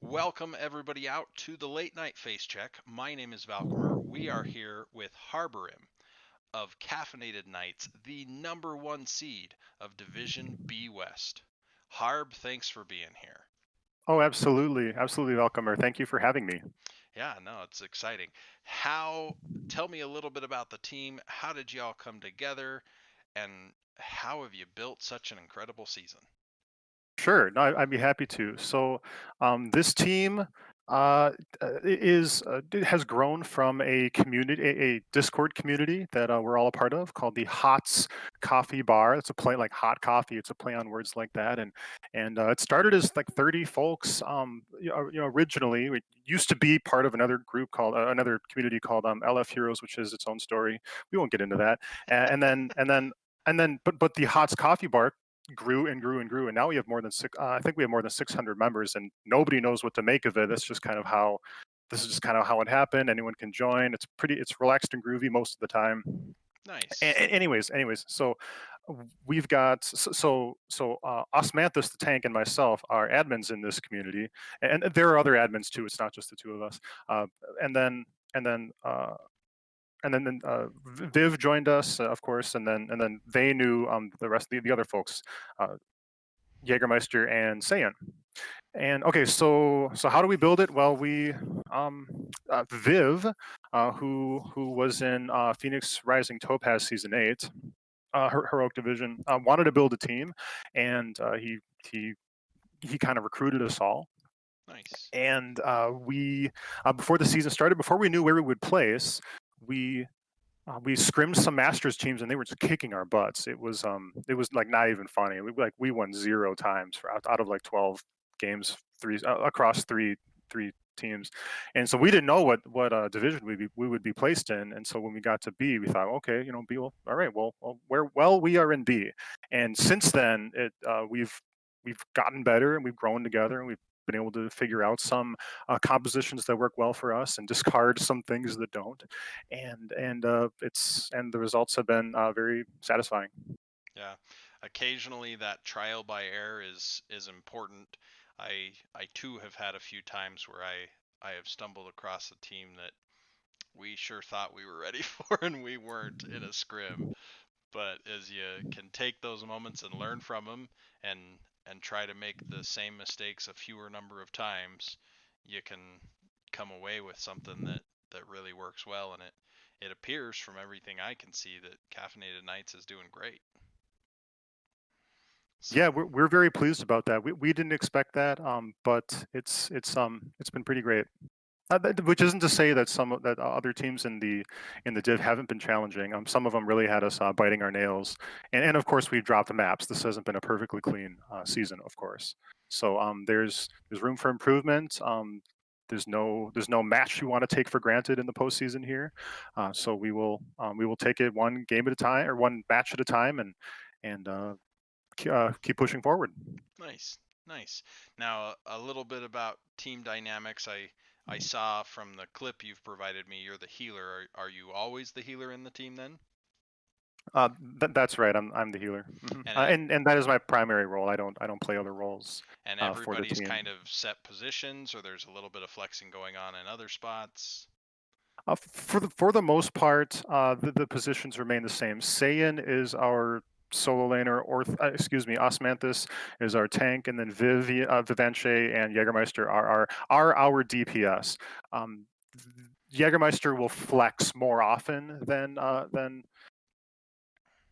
Welcome everybody out to the late night face check. My name is Valcomer. We are here with Harborym of Caffeinated Nights, the number one seed of Division B West. Harb, thanks for being here. Oh, absolutely. Absolutely welcome, or thank you for having me. Yeah, no, it's exciting. How Tell me a little bit about the team. How did you all come together and how have you built such an incredible season? Sure, no, I'd be happy to. This team it has grown from a community, a Discord community that we're all a part of, called the Hots Coffee Bar. It's a play like hot coffee. It's a play on words like that, and it started as like 30 folks. Originally it used to be part of another group called another community called LF Heroes, which is its own story. We won't get into that. But the Hots Coffee Bar grew and grew and grew, and now we have more than I think we have more than 600 members, and nobody knows what to make of it. That's just kind of how this is just kind of how it happened. Anyone can join. It's relaxed and groovy most of the time. Nice. Anyways, so we've got Osmanthus the tank and myself are admins in this community, and there are other admins too. It's not just the two of us. Uh, and then and then Viv joined us, of course, and then they knew the rest of the other folks, uh, Jägermeister and Saiyan. And okay, so how do we build it? Well, we Viv, who was in Phoenix Rising Topaz season 8, her heroic division, wanted to build a team, and he kind of recruited us all. Nice. And we before the season started, before we knew where we would place, we we scrimmed some Masters teams, and they were just kicking our butts. It was like not even funny. We won 0 times out of like 12 games, across three teams, and so we didn't know what division we would be placed in. And so when we got to B, we thought, okay, B. Well, all right, we are in B, and since then we've gotten better and we've grown together and we've been able to figure out some compositions that work well for us and discard some things that don't, and the results have been very satisfying. Yeah. Occasionally that trial by error is important. I too have had a few times where I have stumbled across a team that we sure thought we were ready for and we weren't in a scrim. But as you can take those moments and learn from them and try to make the same mistakes a fewer number of times, you can come away with something that really works well, and it appears from everything I can see that Caffeinated Nights is doing great. Yeah, So we're very pleased about that. We didn't expect that, but it's been pretty great. Which isn't to say that that other teams in the div haven't been challenging. Some of them really had us biting our nails, and of course we dropped the maps. This hasn't been a perfectly clean season, of course. So there's room for improvement. There's no match you want to take for granted in the postseason here. So we will take it one game at a time, or one match at a time, and keep pushing forward. nice, nice. Now a little bit about team dynamics. I saw from the clip you've provided me, you're the healer. Are you always the healer in the team then? That's right. I'm the healer, And it, and that is my primary role. I don't play other roles and for the everybody's team. kind of set positions, or there's a little bit of flexing going on in other spots. For the most part, the positions remain the same. Saiyan is our solo laner, or excuse me, Osmanthus is our tank, and then Vivanche and Jägermeister are our DPS. Um, Jägermeister will flex more often than.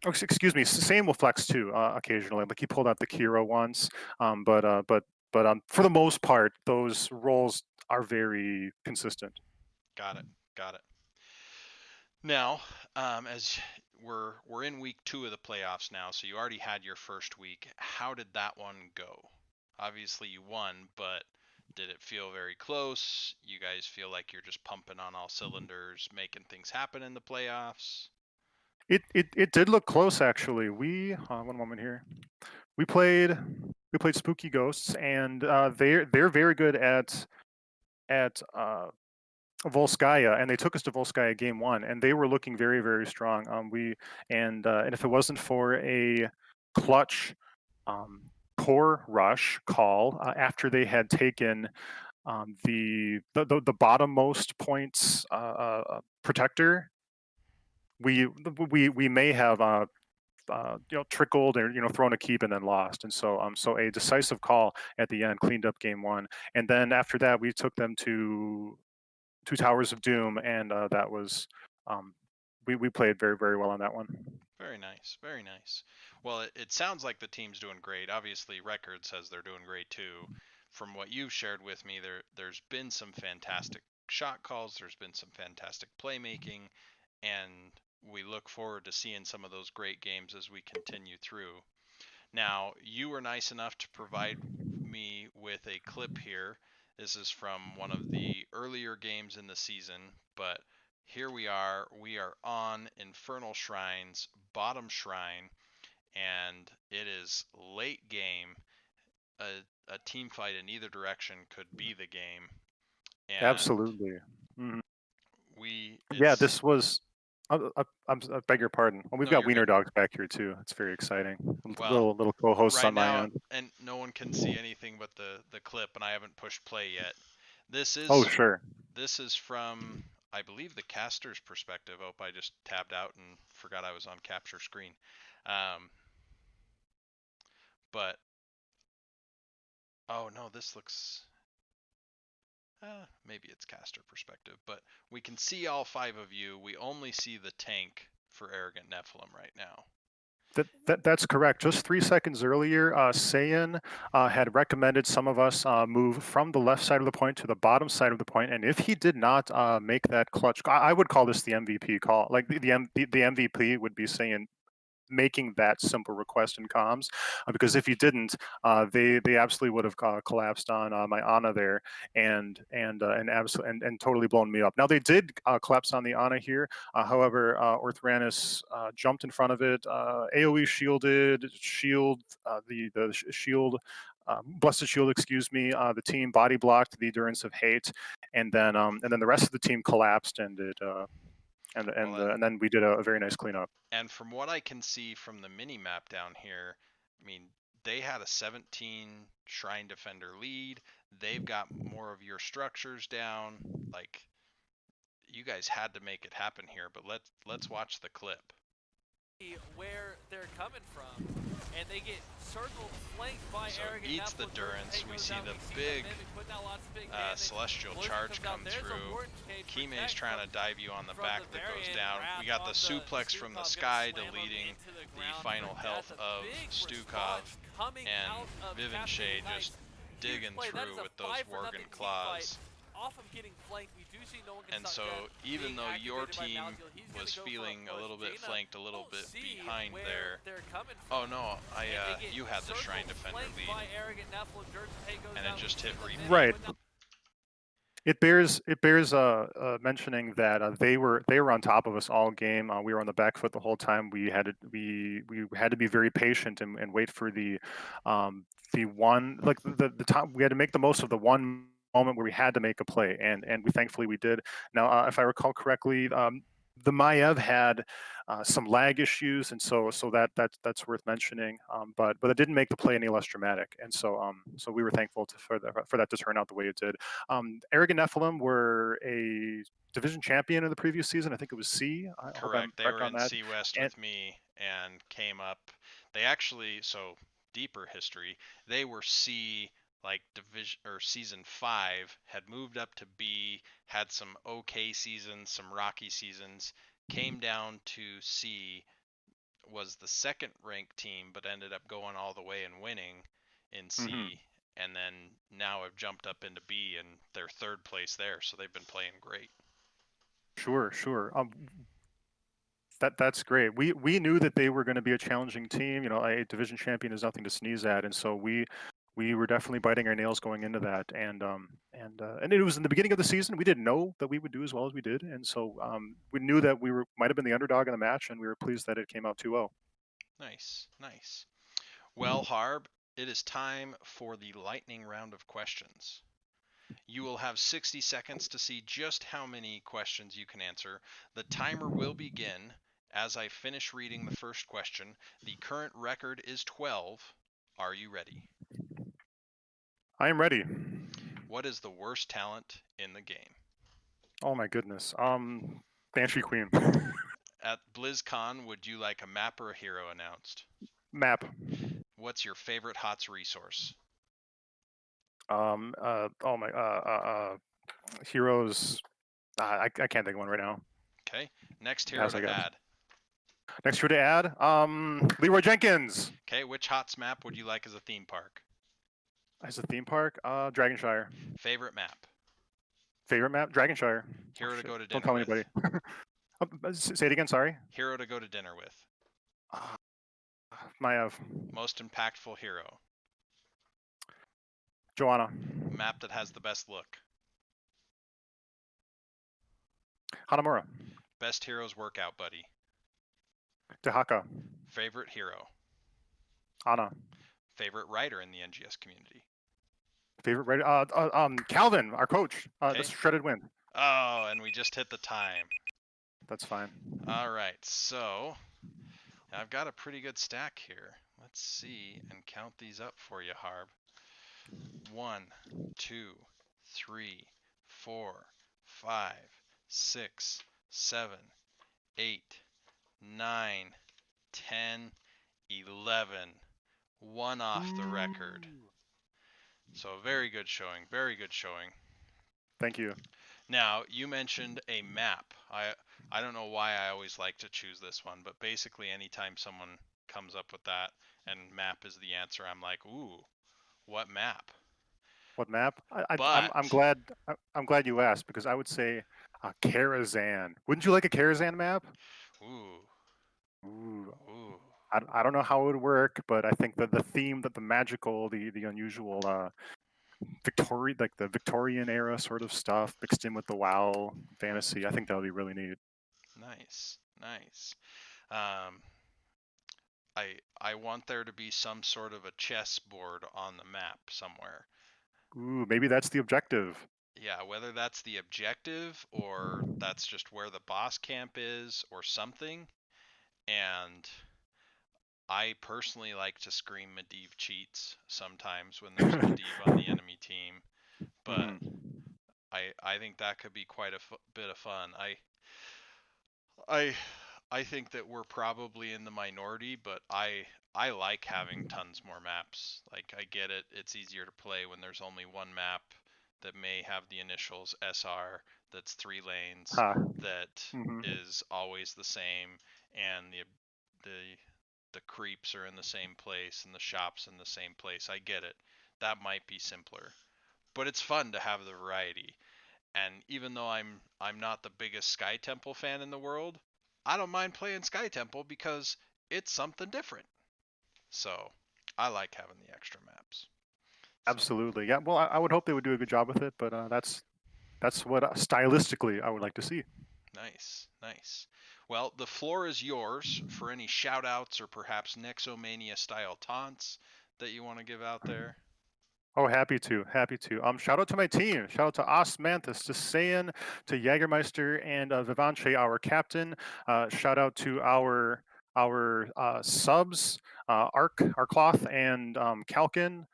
Oh, excuse me. Same will flex too occasionally. Like he pulled out the Kiro once, but for the most part, those roles are very consistent. Got it. Got it. Now, as we're in week 2 of the playoffs now, so you already had your first week. How did that one go? Obviously, you won, but did it feel very close? You guys feel like you're just pumping on all cylinders, making things happen in the playoffs? It did look close actually. One moment here. We played we played Spooky Ghosts, and they're very good at Volskaya, and they took us to Volskaya game one, and they were looking very very strong. We and if it wasn't for a clutch um, core rush call after they had taken The bottommost points protector, we may have trickled or thrown a keep and then lost, and so a decisive call at the end cleaned up game one, and then after that we took them to two towers of doom, and that was um, we played very very well on that one. Very nice, very nice. Well, it sounds like the team's doing great. Obviously, record says they're doing great too. From what you've shared with me, there's been some fantastic shot calls. There's been some fantastic playmaking, and we look forward to seeing some of those great games as we continue through. Now, you were nice enough to provide me with a clip here. This is from one of the earlier games in the season, but here we are. We are on Infernal Shrine's bottom shrine, and it is late game. A team fight in either direction could be the game, and Absolutely. Mhm. we Yeah, it's this was. I beg your pardon. Well, we've no, got you're wiener good. dogs back here too. It's very exciting. Well, Little co-hosts right on my now, end. and no one can see anything but the clip, and I haven't pushed play yet. This Oh, is sure. this is from, I believe, the caster's perspective. Oh, I just tabbed out and forgot I was on capture screen. Um, but oh no, this looks maybe it's caster perspective, but we can see all five of you. We only see the tank for arrogant Nephilim right now. That's correct. Just 3 seconds earlier, Sayan had recommended some of us move from the left side of the point to the bottom side of the point, and if he did not make that clutch, I would call this the MVP call. Like the MVP would be saying making that simple request in comms, because if you didn't, they absolutely would have collapsed on my Ana there, and totally blown me up. Now they did collapse on the Ana here. However, Orthranus jumped in front of it, AOE shielded, the shield. Blessed Shield, excuse me. The team body blocked the Endurance of Hate, and then the rest of the team collapsed, and it Well, and then we did a very nice cleanup. and from what I can see from the mini map down here, I mean, they had a 17 Shrine Defender lead. They've got more of your structures down. Like, you guys had to make it happen here, but let's watch the clip. Where they're coming from, and they get circled, flanked by So arrogant eats the Durance. We see the big Celestial Charge come through. Kime's trying to dive you on the back that goes down. We got the suplex from the sky deleting the final health of Stukov, and Vivinshay just digging through with those Worgen claws. Off of getting flanked, we do see no one And so even though your team was feeling a little bit flanked, a little bit behind there. Oh no, you had the Shrine Defender lead, and it just hit repeat. Right. It bears mentioning that they were on top of us all game. We were on the back foot the whole time. We had to be very patient and wait for the one, like the time we had to make the most of the one moment where we had to make a play, and we thankfully we did. Now, if I recall correctly, the Maiev had some lag issues, and so that's worth mentioning. But it didn't make the play any less dramatic, and so we were thankful for that to turn out the way it did. Arrogant Nephilim were a division champion in the previous season. I think it was C. I hope I'm Correct. They correct were on in that. C West And with me and came up. They actually, so deeper history, they were C, like division or season 5, had moved up to B, had some okay seasons, some rocky seasons, came down to C, was the second ranked team, but ended up going all the way and winning in C, mhm, and then now have jumped up into B and they're third place there. So they've been playing great. sure. That's great. We knew that they were going to be a challenging team. A division champion is nothing to sneeze at, and so we were definitely biting our nails going into that. And it was in the beginning of the season. We didn't know that we would do as well as we did, and so we knew that we might have been the underdog in the match, and we were pleased that it came out 2-0. Nice, nice. Well, Harb, it is time for the lightning round of questions. You will have 60 seconds to see just how many questions you can answer. The timer will begin as I finish reading the first question. The current record is 12. Are you ready? I am ready. What is the worst talent in the game? Oh my goodness. Banshee Queen. At BlizzCon, would you like a map or a hero announced? Map. What's your favorite HOTS resource? Oh my. Heroes. I can't think of one right now. Okay. Next hero Pass, I to guess. add. Next hero to add. Leroy Jenkins. Okay. Which HOTS map would you like as a theme park? As a theme park. Dragonshire. Favorite map? Favorite map. Dragonshire. Hero to Shit. go to Don't dinner tell with. anybody. Say it again. Sorry. Hero to go to dinner with. Uh, my Most impactful hero. Joanna. Map that has the best look. Hanamura. Best hero's workout buddy. Dehaka. Favorite hero. Anna. Favorite writer in the NGS community. Favorite writer. Calvin, our coach. Okay. The Shredded Wind. Oh, and we just hit the time. That's fine. All right, so I've got a pretty good stack here. Let's see and count these up for you, Harb. 1, 2, 3, 4, 5, 6, 7, 8, 9, 10, 11. One off the record. So very good showing. Very good showing. Thank you. Now, you mentioned a map. I don't know why I always like to choose this one, but basically anytime someone comes up with that and map is the answer, I'm like, ooh, what map? What map? I'm But glad. I'm glad you asked because I would say Karazhan. Wouldn't you like a Karazhan map? ooh, Ooh. ooh, I don't know how it would work, but I think that the theme, that the magical, the unusual, like the Victorian era sort of stuff mixed in with the WoW fantasy, I think that would be really neat. nice, nice. Um, I want there to be some sort of a chessboard on the map somewhere. Ooh, maybe that's the objective. Yeah, whether that's the objective or that's just where the boss camp is or something. And I personally like to scream Medivh cheats sometimes when there's a Medivh on the enemy team, but Mhm. I think that could be quite a bit of fun. I I think that we're probably in the minority, but I like having tons more maps. Like I get it, it's easier to play when there's only one map that may have the initials SR that's 3 lanes Ha. that Mhm. is always the same and the the creeps are in the same place and the shops in the same place. I get it. That might be simpler. But it's fun to have the variety. And even though I'm not the biggest Sky Temple fan in the world, I don't mind playing Sky Temple because it's something different. So I like having the extra maps. So Absolutely. Yeah. Well, I would hope they would do a good job with it, but that's what stylistically I would like to see. nice, nice. Well, the floor is yours for any shout outs or perhaps Nexomania style taunts that you want to give out there. Oh, happy to, happy to. Shout out to my team. Shout out to Osmanthus, to Sayan, to Jagermeister, and Vivanche, our captain. Shout out to our subs, Arcloth, and Kalkin.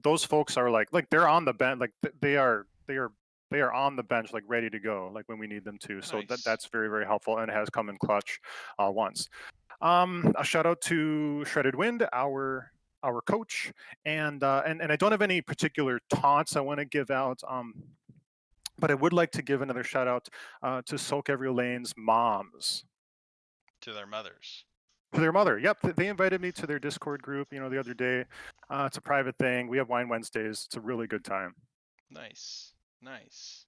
Those folks are like they're on the bench, like they are on the bench, like ready to go, like when we need them to. So Nice. that's very very helpful, and it has come in clutch once. A shout out to Shredded Wind, our coach, and I don't have any particular taunts I want to give out. But I would like to give another shout out to Soak Every Lane's moms. To their mothers. To their mother. Yep, they invited me to their Discord group, the other day. It's a private thing. We have Wine Wednesdays. It's a really good time. Nice. Nice.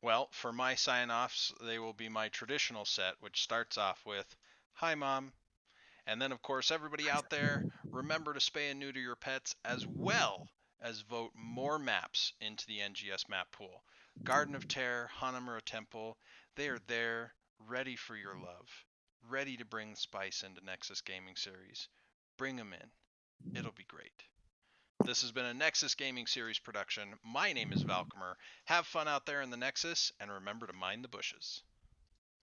Well, for my sign offs, they will be my traditional set, which starts off with, "Hi, Mom." And then, of course, everybody out there, remember to spay and neuter your pets as well as vote more maps into the NGS map pool. Garden of Terror, Hanamura Temple, they are there, ready for your love, ready to bring spice into Nexus Gaming Series. Bring them in. It'll be great. This has been a Nexus Gaming Series production. My name is Valcomer. Have fun out there in the Nexus, and remember to mind the bushes.